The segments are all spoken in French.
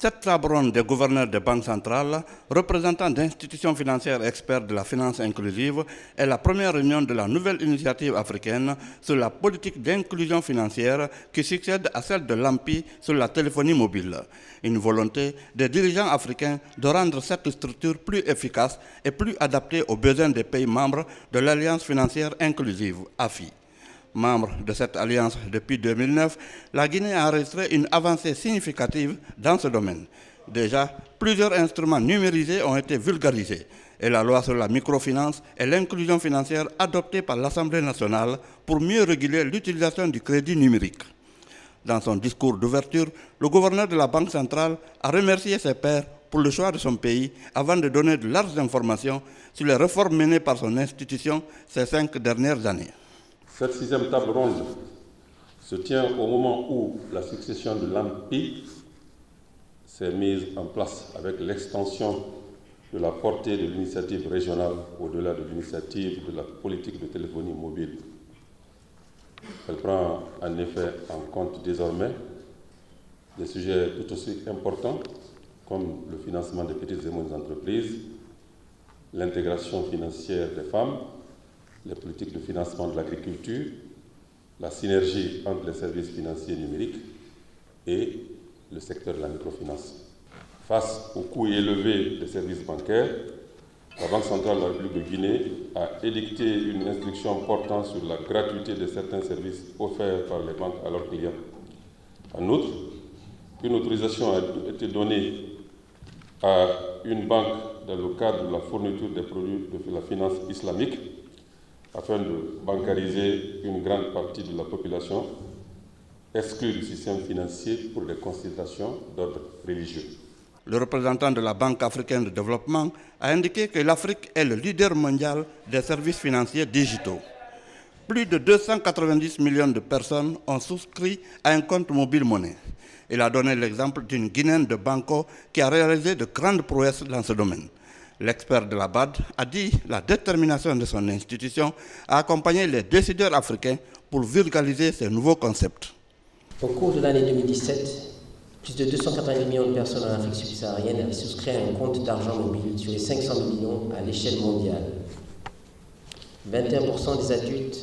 Cette table ronde des gouverneurs des banques centrales, représentants d'institutions financières experts de la finance inclusive, est la première réunion de la nouvelle initiative africaine sur la politique d'inclusion financière qui succède à celle de l'AMPI sur la téléphonie mobile. Une volonté des dirigeants africains de rendre cette structure plus efficace et plus adaptée aux besoins des pays membres de l'Alliance financière inclusive, AFI. Membre de cette alliance depuis 2009, la Guinée a enregistré une avancée significative dans ce domaine. Déjà, plusieurs instruments numérisés ont été vulgarisés et la loi sur la microfinance et l'inclusion financière adoptée par l'Assemblée nationale pour mieux réguler l'utilisation du crédit numérique. Dans son discours d'ouverture, le gouverneur de la Banque centrale a remercié ses pairs pour le choix de son pays avant de donner de larges informations sur les réformes menées par son institution ces 5 dernières années. Cette 6e table ronde se tient au moment où la succession de l'AMPI s'est mise en place avec l'extension de la portée de l'initiative régionale au-delà de l'initiative de la politique de téléphonie mobile. Elle prend en effet en compte désormais des sujets tout aussi importants comme le financement des petites et moyennes entreprises, l'intégration financière des femmes, les politiques de financement de l'agriculture, la synergie entre les services financiers numériques et le secteur de la microfinance. Face aux coûts élevés des services bancaires, la Banque centrale de la République de Guinée a édicté une instruction portant sur la gratuité de certains services offerts par les banques à leurs clients. En outre, une autorisation a été donnée à une banque dans le cadre de la fourniture des produits de la finance islamique afin de bancariser une grande partie de la population exclue du système financier pour des considérations d'ordre religieux. Le représentant de la Banque africaine de développement a indiqué que l'Afrique est le leader mondial des services financiers digitaux. Plus de 290 millions de personnes ont souscrit à un compte mobile monnaie. Il a donné l'exemple d'une Guinéenne de Banco qui a réalisé de grandes prouesses dans ce domaine. L'expert de la BAD a dit la détermination de son institution à accompagner les décideurs africains pour vulgariser ces nouveaux concepts. Au cours de l'année 2017, plus de 280 millions de personnes en Afrique subsaharienne avaient souscrit à un compte d'argent mobile sur les 500 millions à l'échelle mondiale. 21% des adultes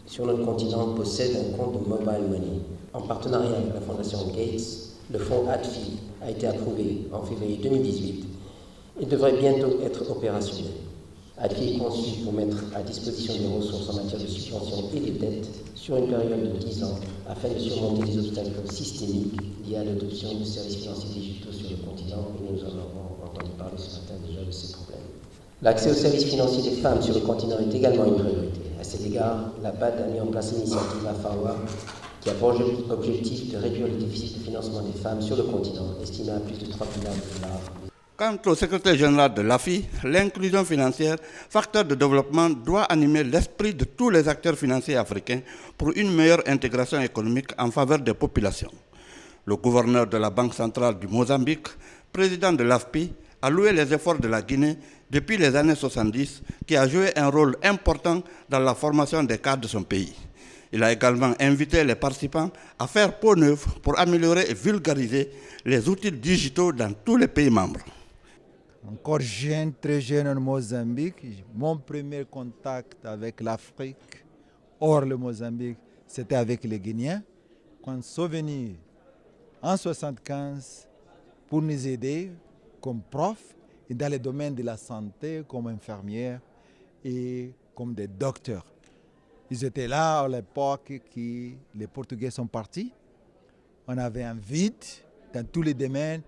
sur notre continent possèdent un compte de mobile money. En partenariat avec la Fondation Gates, le fonds ADFI a été approuvé en février 2018. Il devrait bientôt être opérationnel. ADFI est conçu pour mettre à disposition des ressources en matière de subventions et de dettes sur une période de 10 ans afin de surmonter les obstacles systémiques liés à l'adoption de services financiers digitaux sur le continent, et nous en avons entendu parler ce matin déjà de ces problèmes. L'accès aux services financiers des femmes sur le continent est également une priorité. À cet égard, la BAD a mis en place l'initiative AFAWA qui a pour objectif de réduire le déficit de financement des femmes sur le continent, estimé à plus de 3 milliards de dollars. Quant au secrétaire général de l'AFI, l'inclusion financière, facteur de développement, doit animer l'esprit de tous les acteurs financiers africains pour une meilleure intégration économique en faveur des populations. Le gouverneur de la Banque centrale du Mozambique, président de l'AFPI, a loué les efforts de la Guinée depuis les années 70, qui a joué un rôle important dans la formation des cadres de son pays. Il a également invité les participants à faire peau neuve pour améliorer et vulgariser les outils digitaux dans tous les pays membres. Encore jeune, très jeune en Mozambique, mon premier contact avec l'Afrique, hors le Mozambique, c'était avec les Guinéens. Quand ils sont venus en 1975 pour nous aider comme profs et dans le domaine de la santé, comme infirmières et comme des docteurs. Ils étaient là à l'époque que les Portugais sont partis. On avait un vide dans tous les domaines.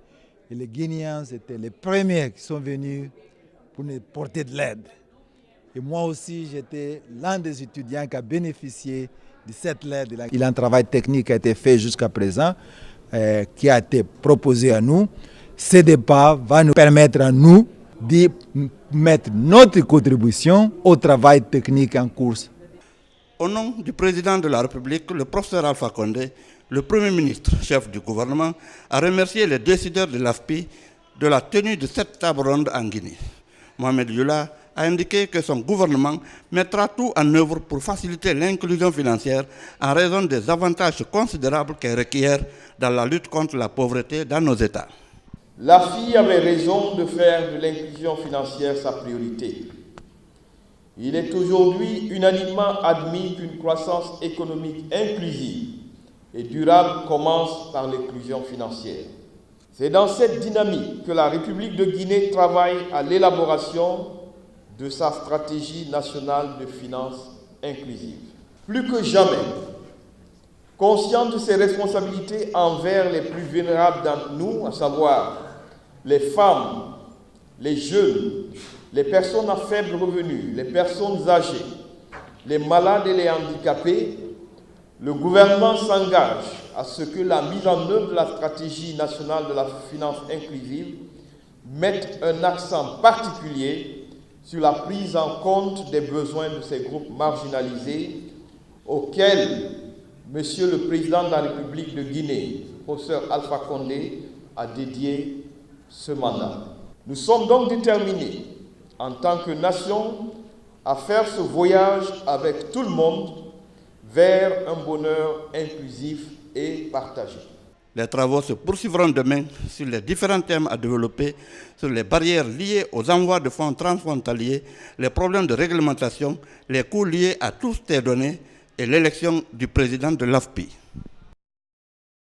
Et les Guinéens étaient les premiers qui sont venus pour nous porter de l'aide. Et moi aussi, j'étais l'un des étudiants qui a bénéficié de cette aide. Il y a un travail technique qui a été fait jusqu'à présent, qui a été proposé à nous. Ce débat va nous permettre à nous de mettre notre contribution au travail technique en cours. Au nom du président de la République, le professeur Alpha Condé, le Premier ministre, chef du gouvernement, a remercié les décideurs de l'AFPI de la tenue de cette table ronde en Guinée. Mohamed Youla a indiqué que son gouvernement mettra tout en œuvre pour faciliter l'inclusion financière en raison des avantages considérables qu'elle requiert dans la lutte contre la pauvreté dans nos États. La FI avait raison de faire de l'inclusion financière sa priorité. Il est aujourd'hui unanimement admis qu'une croissance économique inclusive et durable commence par l'inclusion financière. C'est dans cette dynamique que la République de Guinée travaille à l'élaboration de sa stratégie nationale de finances inclusives. Plus que jamais, conscient de ses responsabilités envers les plus vulnérables d'entre nous, à savoir les femmes, les jeunes, les personnes à faible revenu, les personnes âgées, les malades et les handicapés, le gouvernement s'engage à ce que la mise en œuvre de la stratégie nationale de la finance inclusive mette un accent particulier sur la prise en compte des besoins de ces groupes marginalisés auxquels Monsieur le Président de la République de Guinée, professeur Alpha Condé, a dédié ce mandat. Nous sommes donc déterminés, en tant que nation, à faire ce voyage avec tout le monde vers un bonheur inclusif et partagé. Les travaux se poursuivront demain sur les différents thèmes à développer, sur les barrières liées aux envois de fonds transfrontaliers, les problèmes de réglementation, les coûts liés à toutes ces données et l'élection du président de l'AFPI.